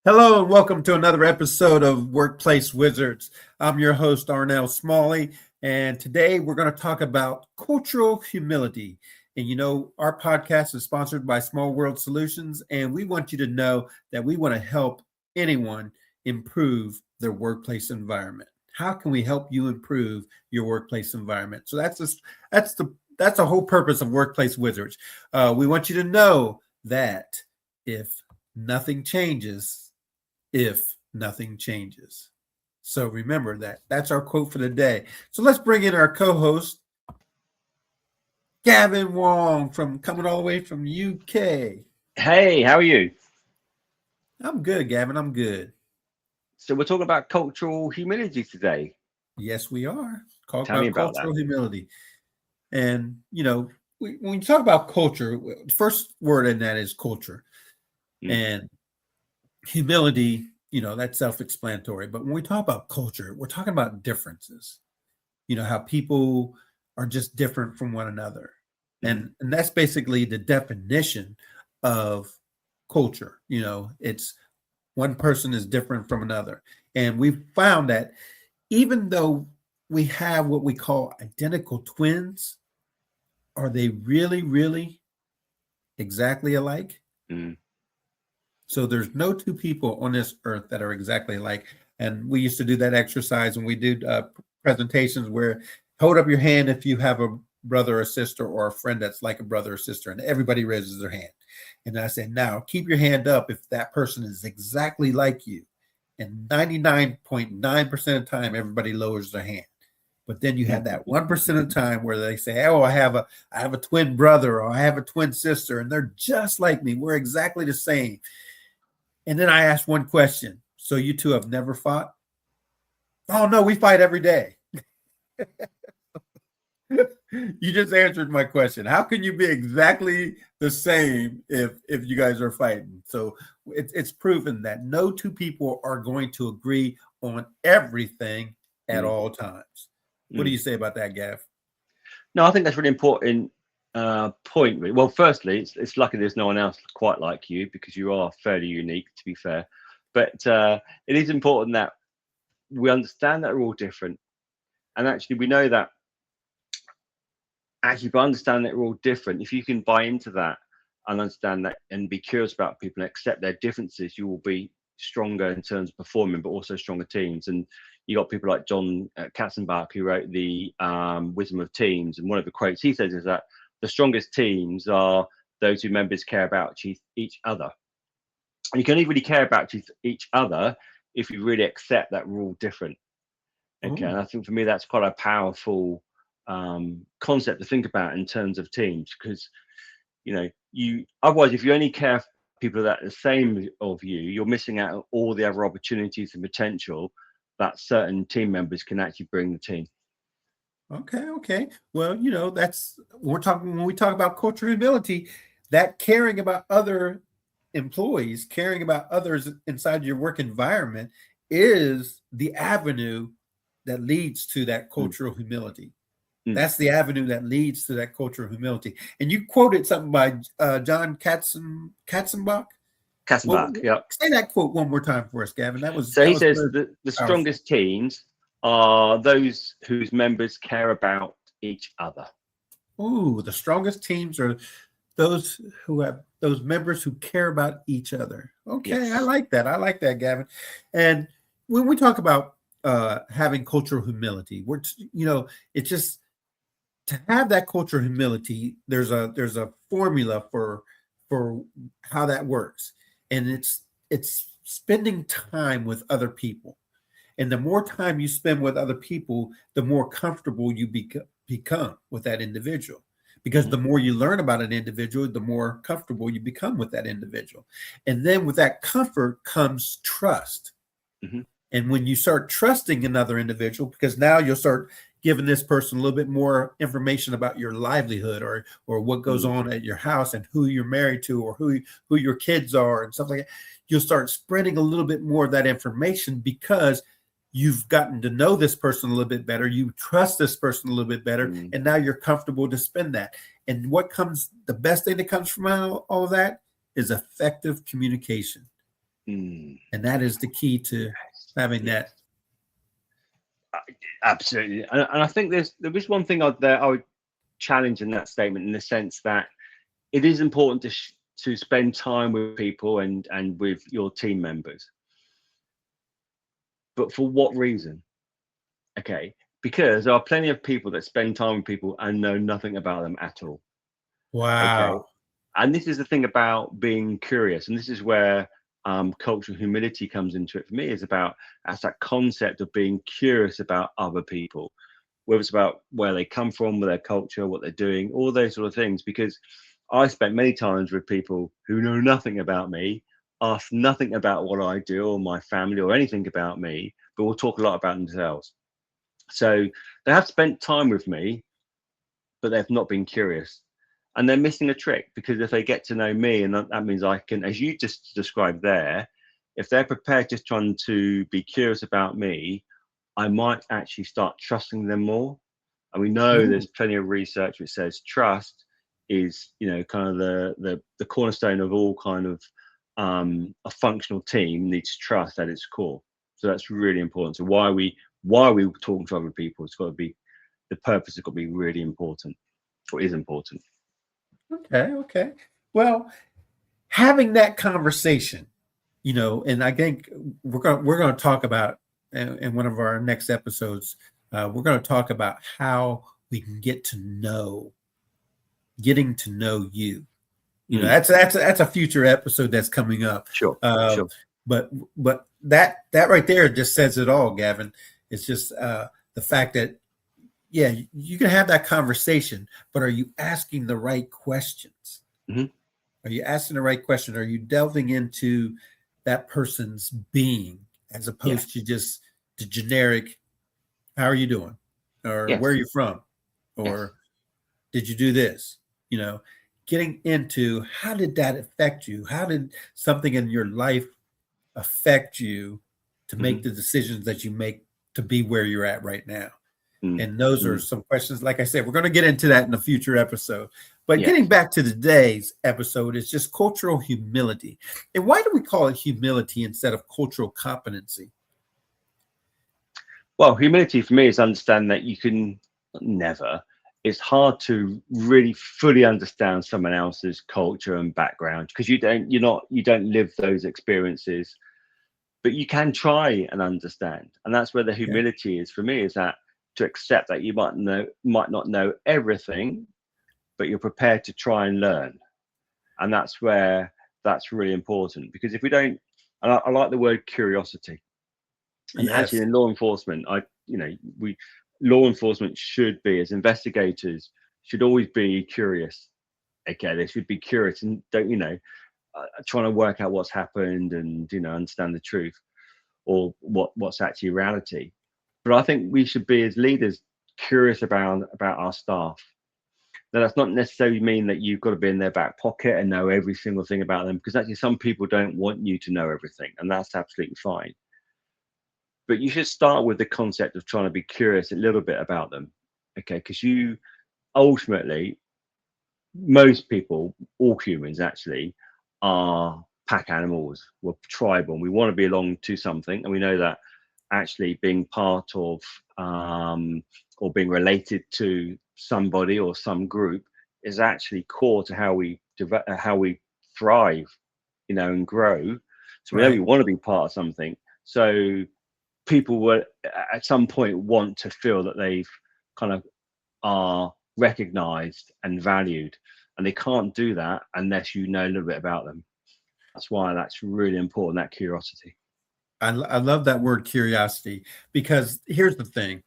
Hello and welcome to another episode of Workplace Wizards. I'm your host, Arnell Smalley, and today we're going to talk about cultural humility. And our podcast is sponsored by Small World Solutions, and we want you to know that we want to help anyone improve their workplace environment. How can we help you improve your workplace environment? So that's the whole purpose of Workplace Wizards. We want you to know that if nothing changes, if nothing changes. So remember that. That's our quote for the day. So let's bring in our co-host, Gavin Wong, from coming all the way from UK. Hey, how are you? I'm good, Gavin. I'm good. So we're talking about cultural humility today. Yes, we are. Talk Tell me about about that. cultural humility. And, when you talk about culture, the first word in that is culture. Mm. And humility, that's self-explanatory. But when we talk about culture, we're talking about differences. How people are just different from one another. And that's basically the definition of culture. It's one person is different from another. And we've found that even though we have what we call identical twins, are they really, really exactly alike? Mm. So there's no two people on this earth that are exactly alike. And we used to do that exercise when we did presentations where hold up your hand if you have a brother or sister or a friend that's like a brother or sister, and everybody raises their hand. And I said, now keep your hand up if that person is exactly like you. And 99.9% of the time, everybody lowers their hand. But then you have that 1% of the time where they say, oh, I have a twin brother or I have a twin sister, and they're just like me. We're exactly the same. And then I asked one question. So you two have never fought? Oh no, we fight every day. You just answered my question. How can you be exactly the same if you guys are fighting? So it's proven that no two people are going to agree on everything at Mm. all times. What do Mm. you say about that, Gav? No, I think that's a really important point. Well, firstly, it's lucky there's no one else quite like you because you are fairly unique, to be fair. But it is important that we understand that we're all different, and actually, we know that actually by understanding that we're all different, if you can buy into that and understand that and be curious about people and accept their differences, you will be stronger in terms of performing, but also stronger teams. And you got people like John Katzenbach, who wrote the Wisdom of Teams, and one of the quotes he says is that the strongest teams are those whose members care about each other. And you can only really care about each other if you really accept that we're all different. Okay, Oh, and I think for me that's quite a powerful concept to think about in terms of teams, because you otherwise, if you only care for people that are the same of you, you're missing out on all the other opportunities and potential that certain team members can actually bring the team. okay. Well, that's when we talk about cultural ability, that caring about other employees, caring about others inside your work environment is the avenue that leads to that Mm, cultural humility. mm. That's the avenue that leads to that cultural humility. And you quoted something by John Katzenbach. Well, Kassenbach, yeah. say that quote one more time for us, Gavin. So That he was says very that the powerful. strongest teams are those whose members care about each other. Ooh, the strongest teams are those who have those members who care about each other. Okay, I Yes. like that. I like that, Gavin. And when we talk about having cultural humility, it's just to have that cultural humility. There's a formula for how that works, and it's spending time with other people. And the more time you spend with other people, the more comfortable you become with that individual. Because Hmm. the more you learn about an individual, the more comfortable you become with that individual. And then with that comfort comes trust. Hmm. And when you start trusting another individual, because now you'll start giving this person a little bit more information about your livelihood or what goes Mm. on at your house and who you're married to or who your kids are and stuff like that. You'll start spreading a little bit more of that information because you've gotten to know this person a little bit better. You trust this person a little bit better, Mm. and now you're comfortable to spend that. And the best thing that comes from all of that is effective communication. Mm. And that is the key to having that. Absolutely. And I think there is one thing I would challenge in that statement, in the sense that it is important to spend time with people and with your team members. But for what reason? Okay. Because there are plenty of people that spend time with people and know nothing about them at all. Okay. Wow. And this is the thing about being curious. And this is where cultural humility comes into it for me, is about that's that concept of being curious about other people, whether it's about where they come from, their culture, what they're doing, all those sort of things. Because I spent many times with people who know nothing about me, ask nothing about what I do or my family or anything about me, but will talk a lot about themselves. So they have spent time with me, but they've not been curious. And they're missing a trick, because if they get to know me, and that means I can, as you just described there, if they're prepared just trying to be curious about me, I might actually start trusting them more. And we know there's plenty of research which says trust is, kind of the cornerstone of all kind of a functional team needs trust at its core. So that's really important. So why are we talking to other people? It's got to be, the purpose has got to be really important, or is important. Okay. Well, having that conversation, and I think we're going to talk about in one of our next episodes. We're going to talk about how we can getting to know you. That's a future episode that's coming up. Sure. But that right there just says it all, Gavin. It's just the fact that, yeah, you can have that conversation, but are you asking the right questions? Mm-hmm. Are you asking the right question? Are you delving into that person's being, as opposed to just the generic, how are you doing? Or where are you from? Or did you do this? Getting into, how did that affect you? How did something in your life affect you to make the decisions that you make to be where you're at right now? And those are some questions. Like I said, we're going to get into that in a future episode. But getting back to today's episode, is just cultural humility. And why do we call it humility instead of cultural competency? Well, humility for me is understand that you can never. It's hard to really fully understand someone else's culture and background, because you don't live those experiences, but you can try and understand. And that's where the humility is for me, is that to accept that you might not know everything, but you're prepared to try and learn. And that's where that's really important, because if we don't, and I like the word curiosity. And actually in law enforcement, law enforcement should be, as investigators, should always be curious. Okay, they should be curious and trying to work out what's happened and understand the truth, or what's actually reality. But I think we should be, as leaders, curious about our staff. Now, that's not necessarily mean that you've got to be in their back pocket and know every single thing about them, because actually some people don't want you to know everything, and that's absolutely fine. But you should start with the concept of trying to be curious a little bit about them, okay? Because you ultimately, most people, all humans actually, are pack animals. We're tribal, and we want to belong to something, and we know that actually being part of or being related to somebody or some group is actually core to how we thrive, and grow. So we only want to be part of something. So people will at some point want to feel that they've kind of are recognized and valued, and they can't do that unless you know a little bit about them. That's why that's really important, that curiosity. I love that word curiosity, because here's the thing.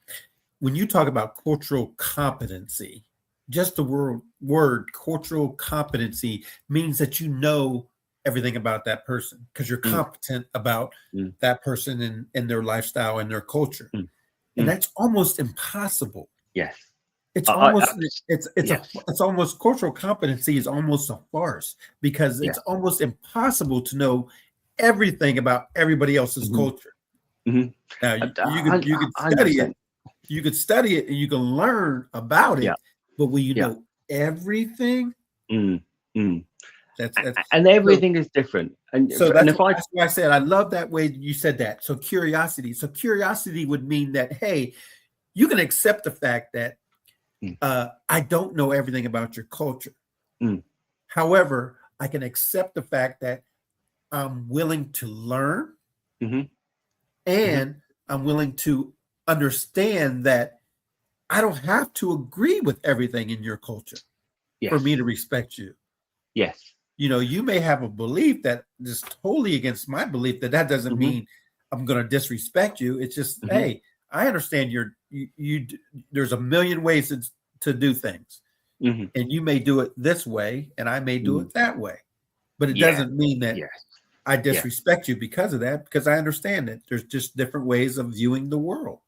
When you talk about cultural competency, just the word cultural competency means that you know everything about that person, because you're competent about that person and their lifestyle and their culture. And that's almost impossible. Yes. It's almost it's almost, cultural competency is almost a farce, because it's almost impossible to know everything about everybody else's culture. Now you could study it. You could study it and you can learn about it, but will you know everything? That's And everything is different. And so and that's, if I that's why I said I love that way you said that. So curiosity. So curiosity would mean that, hey, you can accept the fact that Mm. I don't know everything about your culture. Mm. However, I can accept the fact that I'm willing to learn, Mhm. and I'm willing to understand that I don't have to agree with everything in your culture for Yes. me to respect you. Yes. You know, you may have a belief that is totally against my belief. That doesn't Mhm. mean I'm going to disrespect you. It's just, Mhm. hey, I understand there's a million ways to do things, Mhm. and you may do it this way, and I may do Mm. it that way. But it Yeah. doesn't mean that Yes. I Yeah. disrespect you because of that, because I understand that there's just different ways of viewing the world.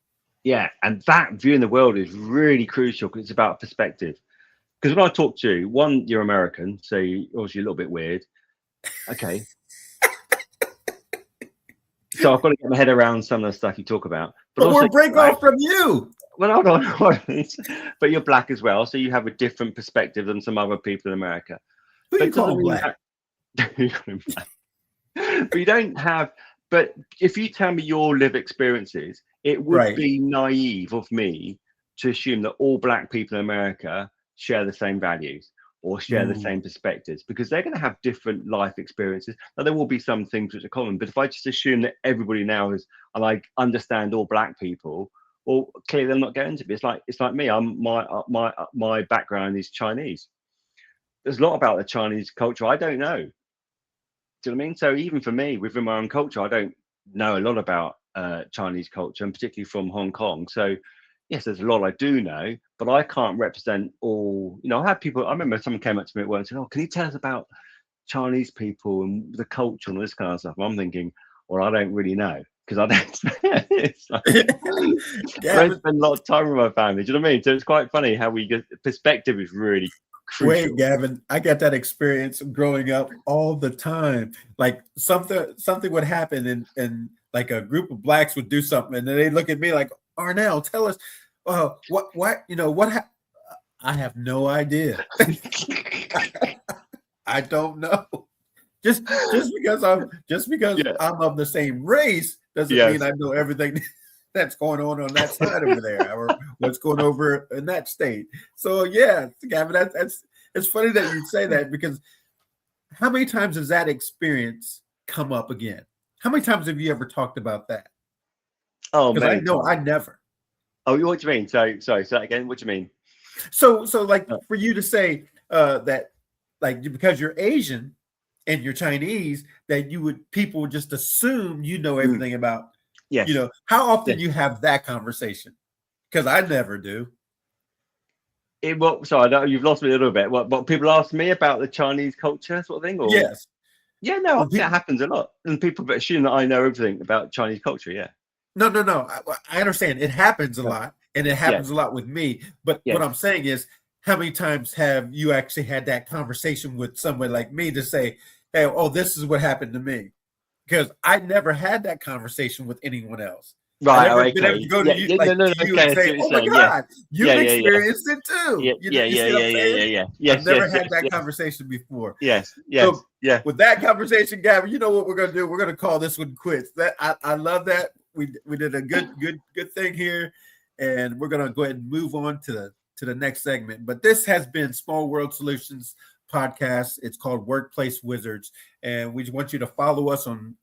Yeah. And that view in the world is really crucial because it's about perspective. Because when I talk to you, one, you're American, so you're obviously a little bit weird. Okay. So I've got to get my head around some of the stuff you talk about. But But also, we're break black. off from you. Well, hold on. But you're black as well, so you have a different perspective than some other people in America. Who But you it doesn't call mean black? that. But you don't have. But if you tell me your live experiences, it would Right. be naive of me to assume that all black people in America share the same values or share the Ooh. same perspectives, because they're going to have different life experiences. Now there will be some things which are common, but if I just assume that everybody now is, and I understand all black people, well, clearly they're not going to be. It's like me. My background is Chinese. There's a lot about the Chinese culture I don't know. Do you know what I mean? So even for me, within my own culture, I don't know a lot about Chinese culture, and particularly from Hong Kong. So yes, there's a lot I do know, but I can't represent all. You know, I had people. I remember someone came up to me at work and said, "Oh, can you tell us about Chinese people and the culture and all this kind of stuff?" And I'm thinking, well, I don't really know because I don't. It's like, I don't Gavin, spend a lot of time with my family. Do you know what I mean? So it's quite funny how we get perspective is really crucial. wait, Gavin, I got that experience growing up all the time. Like something would happen, and like a group of blacks would do something, and then they look at me like, Arnell, tell us, what I have no idea. I don't know. Just because Yeah. I'm of the same race doesn't mean Yes. I know everything that's going on that side over there, or what's going over in that state. So yeah, Gavin, that's it's funny that you say that, because how many times has that experience come up again? How many times have you ever talked about that? Oh, Because I many know I times. never. Oh, what do you mean? So sorry, say that again. What do you mean? So like Uh, for you to say that, like, because you're Asian and you're Chinese, that people would just assume you know mm, everything about, yes, how often yes. you have that conversation? Because I never do. Well, sorry, I know you've lost me a little bit. What people ask me about the Chinese culture, sort of thing, or Yes. yeah, no, I Well, think that happens a lot, and people assume that I know everything about Chinese culture. Yeah, no. I understand it happens a yeah, lot, and it yes, happens a lot with me. But what yes. I'm saying is, how many times have you actually had that conversation with someone like me to say, "Hey, oh, this is what happened to me"? Because I never had that conversation with anyone else. I Right. Oh, never been able to okay. go to Yeah. you, Yeah. No. like No. No. to you, Okay. and I see say, what you're "Oh my saying. Yes. God, Yeah. you've Yeah. Yeah. experienced it Yeah. too." Yeah. You Yeah. see what Yeah. I'm Yeah. Yeah. saying? Yeah. I've Yes. never Yes. had Yes. that Yes. conversation before. Yes. Yes. So Yeah. with that conversation, Gavin, you know what we're gonna do? We're gonna call this one quits. That I love that. We did a good thing here, and we're gonna go ahead and move on to the next segment. But this has been Small World Solutions podcast. It's called Workplace Wizards, and we want you to follow us on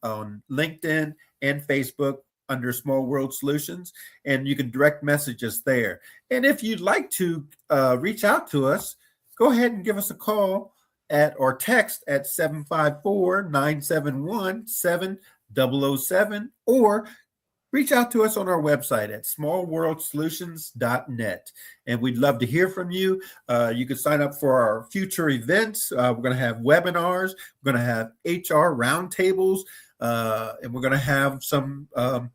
LinkedIn and Facebook under Small World Solutions, and you can direct message us there. And if you'd like to reach out to us, go ahead and give us a call or text at 754-971-7007, or reach out to us on our website at smallworldsolutions.net. And we'd love to hear from you. You can sign up for our future events. We're going to have webinars, we're going to have HR roundtables, and we're going to have some what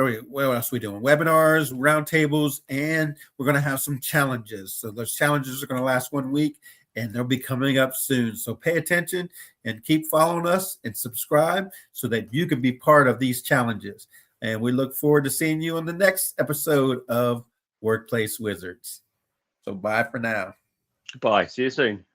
else are we doing? Webinars, roundtables, and we're going to have some challenges. So those challenges are going to last 1 week, and they'll be coming up soon. So pay attention and keep following us and subscribe so that you can be part of these challenges. And we look forward to seeing you on the next episode of Workplace Wizards. So bye for now. Bye. See you soon.